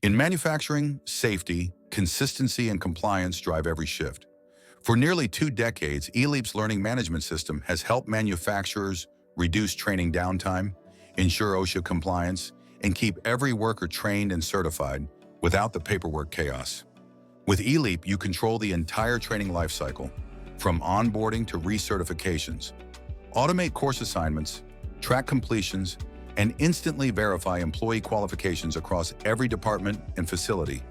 In manufacturing, safety, consistency, and compliance drive every shift. For nearly 2 decades, eLeaP's learning management system has helped manufacturers reduce training downtime, ensure OSHA compliance, and keep every worker trained and certified without the paperwork chaos. With eLeaP, you control the entire training lifecycle, from onboarding to recertifications. Automate course assignments, track completions, and instantly verify employee qualifications across every department and facility.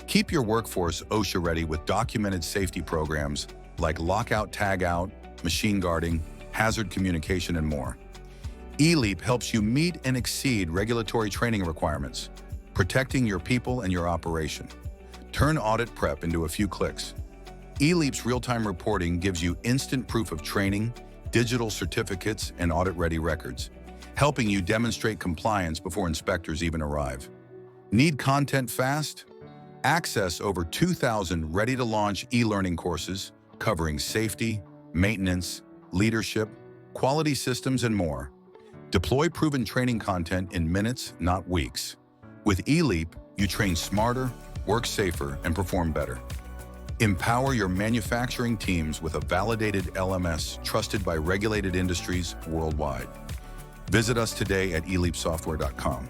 Keep your workforce OSHA ready with documented safety programs like lockout, tagout, machine guarding, hazard communication, and more. eLeaP helps you meet and exceed regulatory training requirements, protecting your people and your operation. Turn audit prep into a few clicks. eLeaP's real-time reporting gives you instant proof of training, digital certificates, and audit-ready records, helping you demonstrate compliance before inspectors even arrive. Need content fast? Access over 2,000 ready-to-launch e-learning courses covering safety, maintenance, leadership, quality systems, and more. Deploy proven training content in minutes, not weeks. With eLeaP, you train smarter, work safer, and perform better. Empower your manufacturing teams with a validated LMS trusted by regulated industries worldwide. Visit us today at eleapsoftware.com.